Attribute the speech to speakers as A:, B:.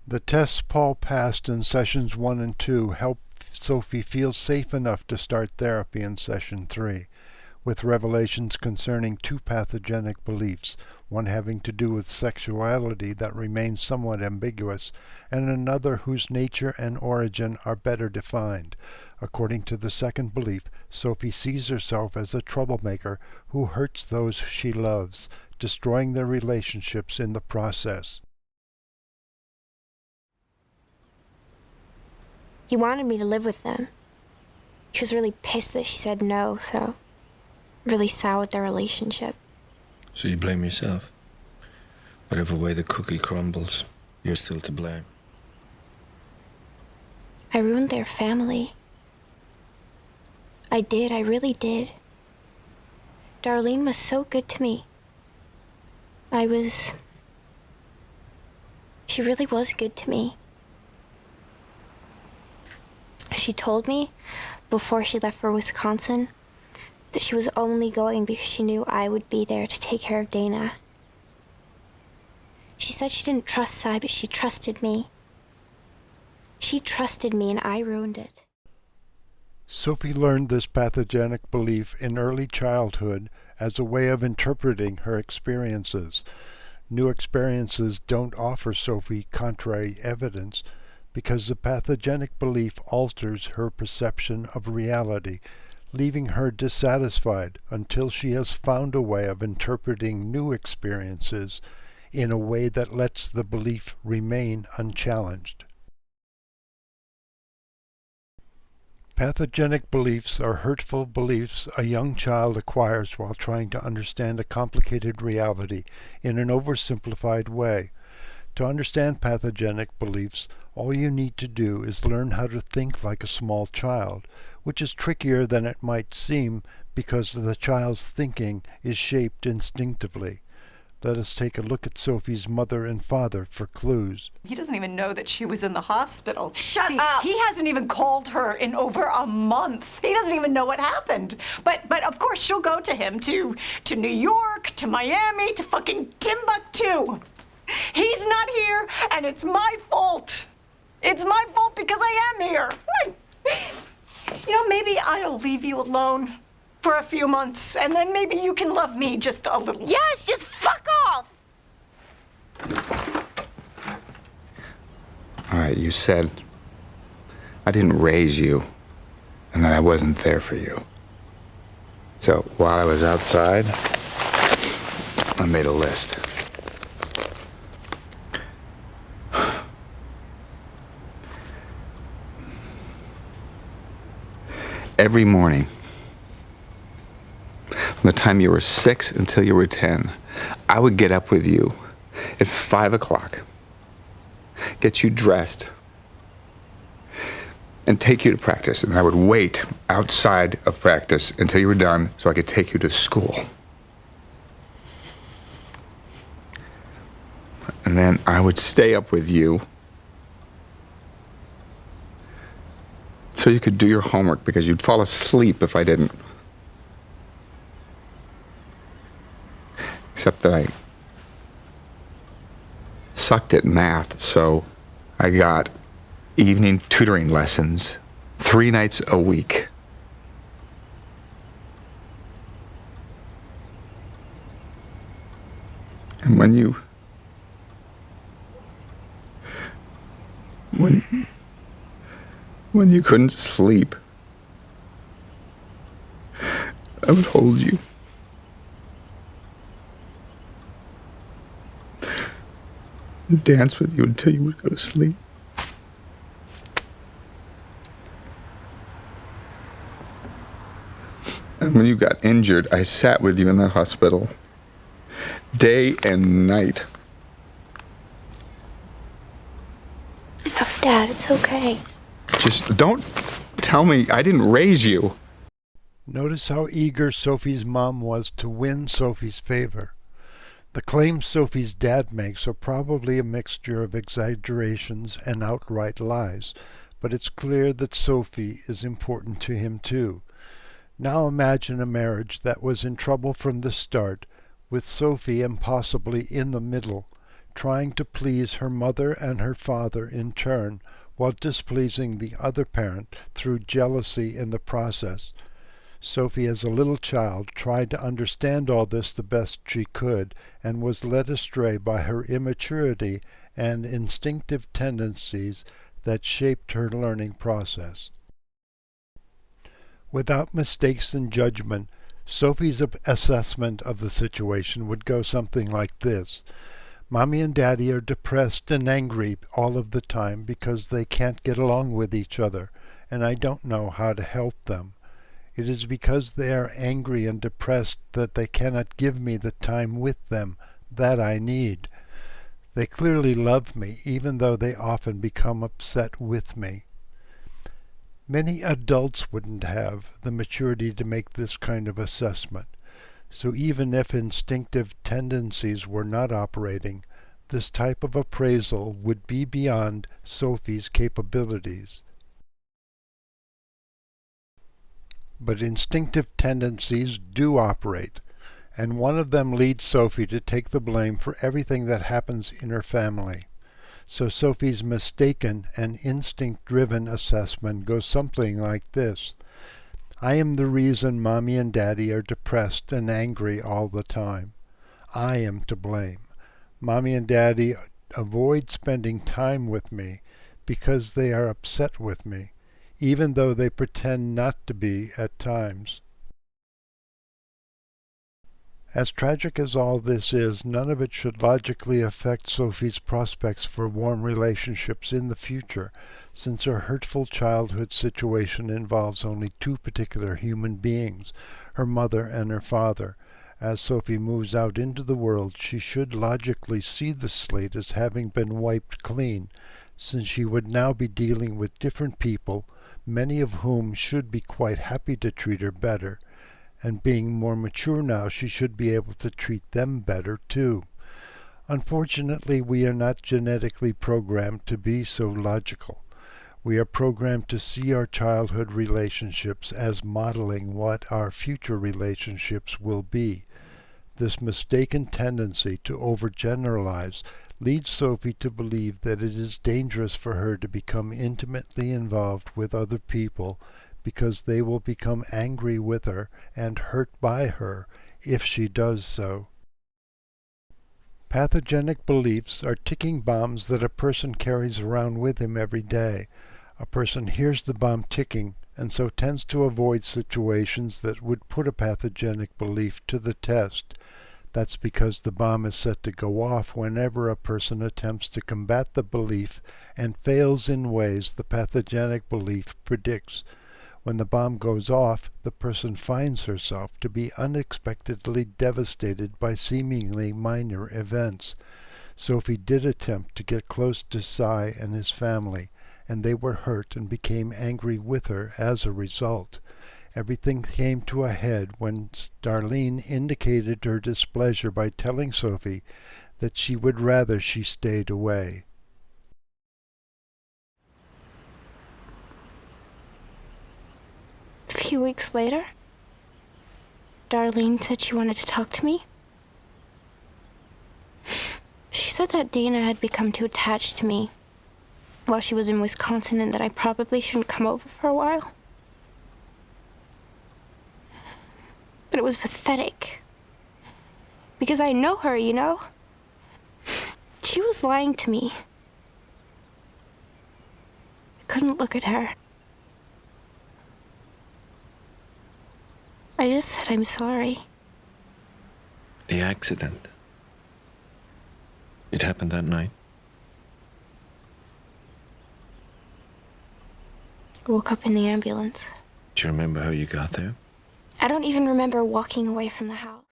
A: The tests Paul passed in sessions 1 and 2 helped Sophie feel safe enough to start therapy in session 3, with revelations concerning two pathogenic beliefs, one having to do with sexuality that remains somewhat ambiguous, and another whose nature and origin are better defined. According to the second belief, Sophie sees herself as a troublemaker who hurts those she loves, destroying their relationships in the process.
B: He wanted me to live with them. He was really pissed that she said no, so really soured their relationship.
C: So you blame yourself? Whatever way the cookie crumbles, you're still to blame.
B: I ruined their family. I did, I really did. Darlene was so good to me. She really was good to me. She told me, before she left for Wisconsin, that she was only going because she knew I would be there to take care of Dana. She said she didn't trust Cy, but she trusted me. She trusted me, and I ruined it.
A: Sophie learned this pathogenic belief in early childhood as a way of interpreting her experiences. New experiences don't offer Sophie contrary evidence because the pathogenic belief alters her perception of reality, leaving her dissatisfied until she has found a way of interpreting new experiences in a way that lets the belief remain unchallenged. Pathogenic beliefs are hurtful beliefs a young child acquires while trying to understand a complicated reality in an oversimplified way. To understand pathogenic beliefs, all you need to do is learn how to think like a small child, which is trickier than it might seem because the child's thinking is shaped instinctively. Let us take a look at Sophie's mother and father for clues.
D: He doesn't even know that she was in the hospital.
B: Shut up!
D: He hasn't even called her in over a month. He doesn't even know what happened. But of course she'll go to him to New York, to Miami, to fucking Timbuktu. He's not here, and it's my fault. It's my fault because I am here. Maybe I'll leave you alone for a few months, and then maybe you can love me just a little.
B: Yes, just fuck off!
E: All right, you said I didn't raise you and that I wasn't there for you. So while I was outside, I made a list. Every morning, from the time you were 6 until you were 10, I would get up with you at 5 o'clock, get you dressed, and take you to practice. And I would wait outside of practice until you were done so I could take you to school. And then I would stay up with you so you could do your homework because you'd fall asleep if I didn't. Except that I sucked at math, so I got evening tutoring lessons 3 nights a week. And when you couldn't sleep, I would hold you. And dance with you until you would go to sleep. And when you got injured, I sat with you in that hospital, day and night.
B: Enough, Dad, it's okay.
E: Just don't tell me I didn't raise you.
A: Notice how eager Sophie's mom was to win Sophie's favor. The claims Sophie's dad makes are probably a mixture of exaggerations and outright lies, but it's clear that Sophie is important to him too. Now imagine a marriage that was in trouble from the start, with Sophie impossibly in the middle, trying to please her mother and her father in turn, while displeasing the other parent through jealousy in the process. Sophie, as a little child, tried to understand all this the best she could, and was led astray by her immaturity and instinctive tendencies that shaped her learning process. Without mistakes in judgment, Sophie's assessment of the situation would go something like this. Mommy and Daddy are depressed and angry all of the time because they can't get along with each other, and I don't know how to help them. It is because they are angry and depressed that they cannot give me the time with them that I need. They clearly love me, even though they often become upset with me. Many adults wouldn't have the maturity to make this kind of assessment. So even if instinctive tendencies were not operating, this type of appraisal would be beyond Sophie's capabilities. But instinctive tendencies do operate, and one of them leads Sophie to take the blame for everything that happens in her family. So Sophie's mistaken and instinct-driven assessment goes something like this. I am the reason Mommy and Daddy are depressed and angry all the time. I am to blame. Mommy and Daddy avoid spending time with me because they are upset with me, even though they pretend not to be at times. As tragic as all this is, none of it should logically affect Sophie's prospects for warm relationships in the future, since her hurtful childhood situation involves only two particular human beings, her mother and her father. As Sophie moves out into the world, she should logically see the slate as having been wiped clean, since she would now be dealing with different people, many of whom should be quite happy to treat her better. And being more mature now, she should be able to treat them better too. Unfortunately, we are not genetically programmed to be so logical. We are programmed to see our childhood relationships as modeling what our future relationships will be. This mistaken tendency to overgeneralize leads Sophie to believe that it is dangerous for her to become intimately involved with other people because they will become angry with her and hurt by her if she does so. Pathogenic beliefs are ticking bombs that a person carries around with him every day. A person hears the bomb ticking and so tends to avoid situations that would put a pathogenic belief to the test. That's because the bomb is set to go off whenever a person attempts to combat the belief and fails in ways the pathogenic belief predicts. When the bomb goes off, the person finds herself to be unexpectedly devastated by seemingly minor events. Sophie did attempt to get close to Cy and his family, and they were hurt and became angry with her as a result. Everything came to a head when Darlene indicated her displeasure by telling Sophie that she would rather she stayed away.
B: A few weeks later, Darlene said she wanted to talk to me. She said that Dana had become too attached to me while she was in Wisconsin and that I probably shouldn't come over for a while. But it was pathetic. Because I know her, you know? She was lying to me. I couldn't look at her. I just said I'm sorry.
C: The accident. It happened that night.
B: I woke up in the ambulance.
C: Do you remember how you got there?
B: I don't even remember walking away from the house.